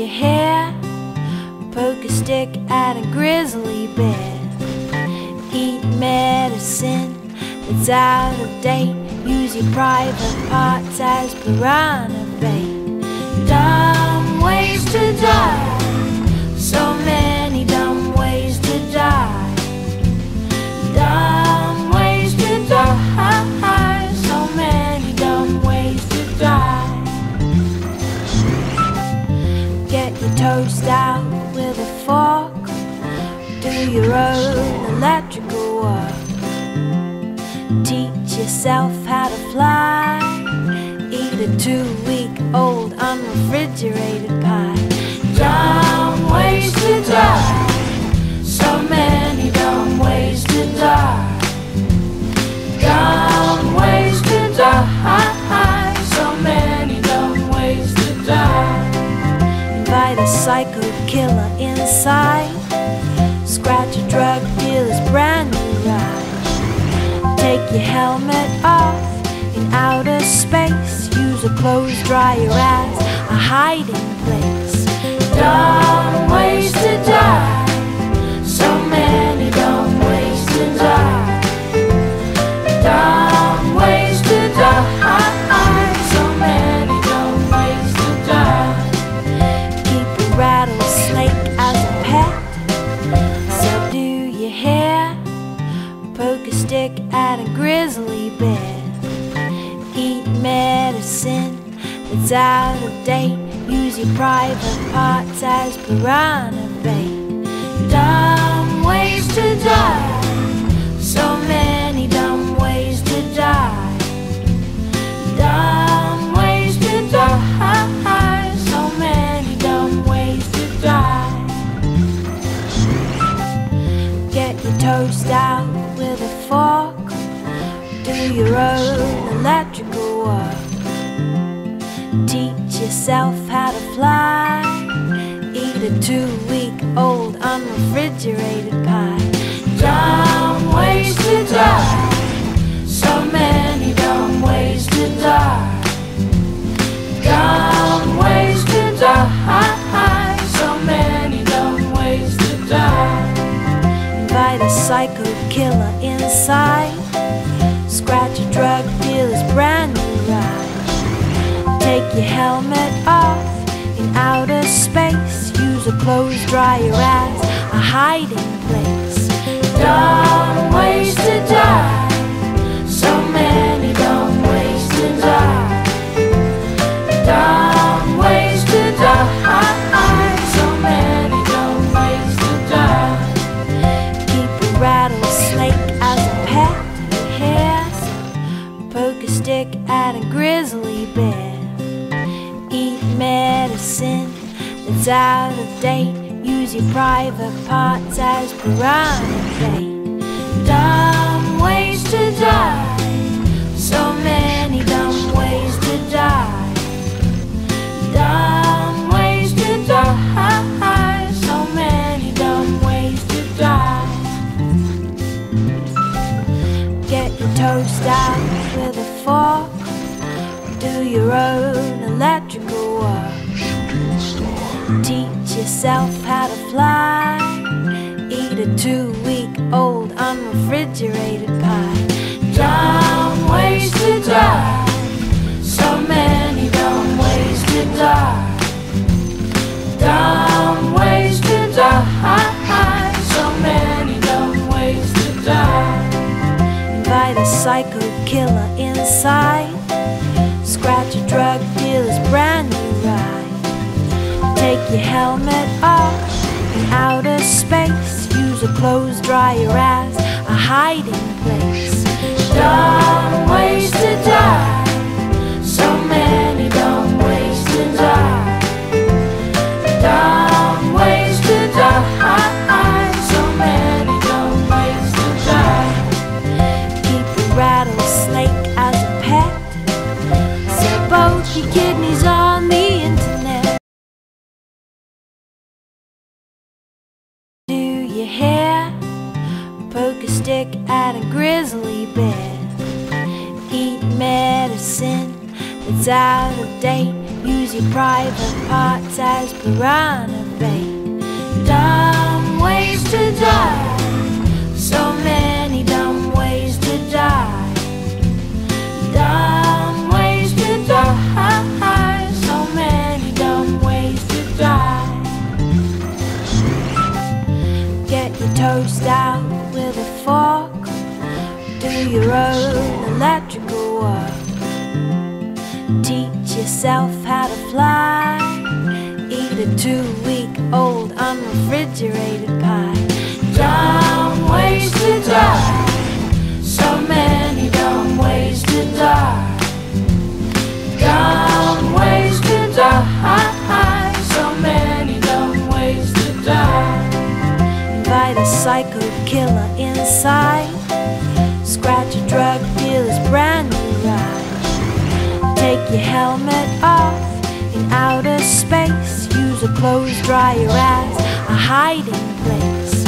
your hair, poke a stick at a grizzly bear. Eat medicine that's out of date, use your private parts as piranha bait. Dumb ways to die, so many dumb ways to die. Dumb ways to die, so many dumb ways to die. Get your toast out with a fork, do your own electrical work. Teach yourself how to fly, eat a 2-week-old unrefrigerated pie. Dumb ways to die, so many dumb ways to die. Dumb ways to die, so many dumb ways to die. Invite a psycho killer inside, scratch a drug dealer's brand new ride. Take your helmet off in outer space, use a clothes dryer as a hiding place. Dumb ways to die, so many dumb ways to die. Dumb ways to die, so many dumb ways to die. Keep a rattlesnake as a pet, subdue your hair, poke a stick at a grizzly bear. Eat medicine that's out of date, use your private parts as piranha bait. Dumb ways to die, so many dumb ways to die. Dumb ways to die, so many dumb ways to die. Get your toast out with a fork, do your own electrical work. Teach yourself how to fly, eat a 2-week-old unrefrigerated pie. Dumb ways to die, so many dumb ways to die. Dumb ways to die, so many dumb ways to die. Invite a psycho killer inside, scratch a drug dealer's brand new ride. Take your helmet off in outer space, use a clothes dryer as a hiding place. Dumb ways to die, so many dumb ways to die. Dumb ways to die, so many dumb ways to die. Keep a rattlesnake as a pet, your hair, poke a stick at a grizzly bear. Eat medicine that's out of date, use your private parts as piranha bait. Dumb ways to die, so many dumb ways to die. Dumb ways to die, so many dumb ways to die. Get your toast out with a fork, do your own electrical work. Teach yourself how to fly, eat a 2-week-old unrefrigerated pie. Dumb ways to die, so many dumb ways to die. Dumb ways to die, so many dumb ways to die. Invite a psycho killer inside, scratch a drug dealer's brand new ride. Take your helmet off in outer space, use a clothes dryer as a hiding place. Dumb ways to die, so many dumb ways to die. Dumb ways to die, so many dumb ways to die. Keep a rattlesnake as a pet, sell both your kidneys on the internet. Do your hair, poke a stick at a grizzly bear. Eat medicine that's out of date, Use your private parts as piranha bait. Dumb ways to die. So many dumb ways to die. Dumb ways to die. So many dumb ways to die. Get your toast out with a fork. Do your own electrical work. Teach yourself how to fly. Eat a 2-week-old unrefrigerated pie. Dumb ways to die. So many dumb ways to die. Dumb ways to die. So many dumb ways to die. Invite a psycho killer inside. Scratch a drug dealer's brand new ride. Take your helmet off in outer space. Use a clothes dryer as a hiding place.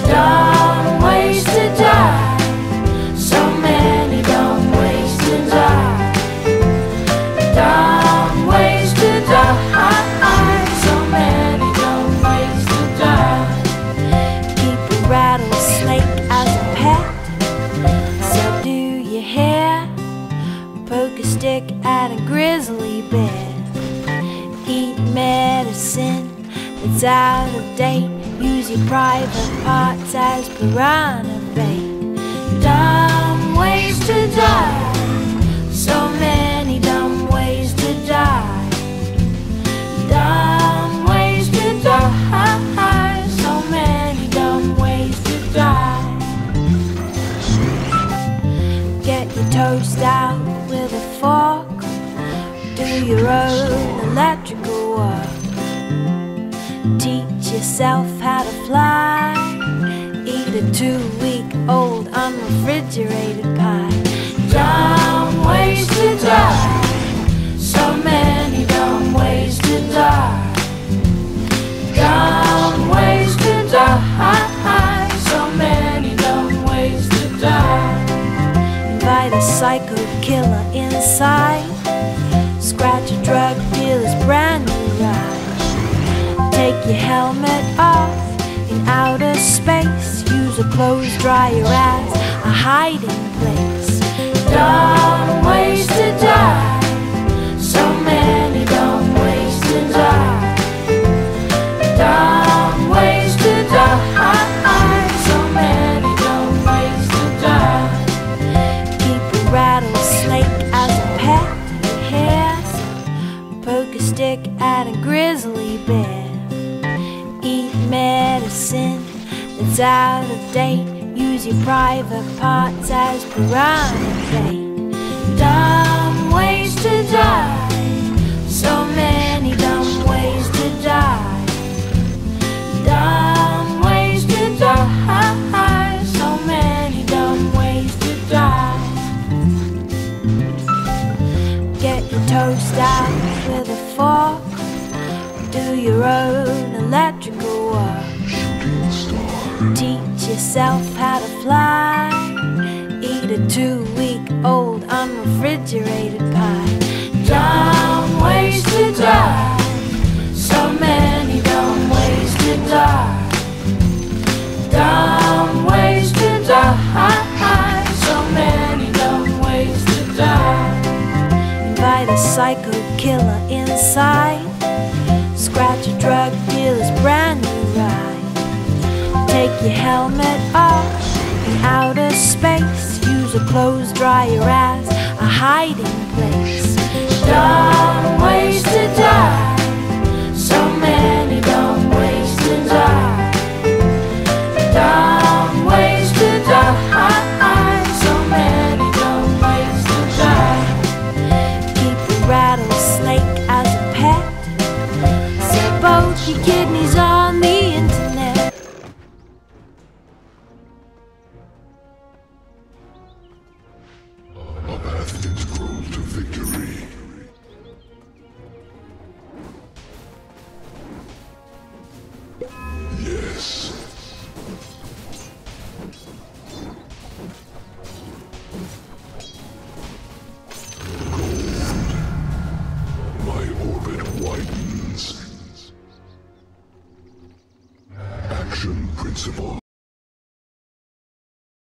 Dumb ways to die. So many dumb ways to die. Dumb ways to die. So many dumb ways to die. Keep a rattlesnake as a pet. So do your hair. Poke a stick at a grizzly bear. Eat medicine that's out of date. Use your private parts as piranha bait. Dumb ways to die. So many dumb ways to die. Dumb ways to die. So many dumb ways to die. Get your toast out with a fork. Do your own electrical work. Teach yourself how to fly. Eat a 2-week-old unrefrigerated pie. Dumb ways to die. So many dumb ways to die. Dumb ways to die. So many dumb ways to die. Invite a psycho killer inside. Scratch a drug dealer's brand new ride. Take your helmet off in outer space. Use a clothes dryer as a hiding place. Dumb ways to die. So many dumb ways to die. Dumb ways to die. So many dumb ways to die. Keep a rattlesnake as a pet. Poke a stick at a grizzly bear. Eat medicine that's out of date. Use your private parts as piranha bait. Dumb ways to die. So many dumb ways to die. Dumb ways to die. So many dumb ways to die. Get your toast out with a fork. Do your own electrical work. Teach yourself how to fly. Eat a 2-week-old unrefrigerated pie. Dumb ways to die. So many dumb ways to die. Dumb ways to die. So many dumb ways to die. Invite a psycho killer inside. Scratch a drug dealer's brand new ride. Take your helmet off in outer space. Use a clothes dryer as a hiding place. Dumb ways to die. So many dumb ways to die. Dumb ways to die. So many dumb ways to die. Keep a rattlesnake as a pet. Set both your kidneys on the internet. A path integral to victory. Yes. Gold. My orbit. Evolution principle.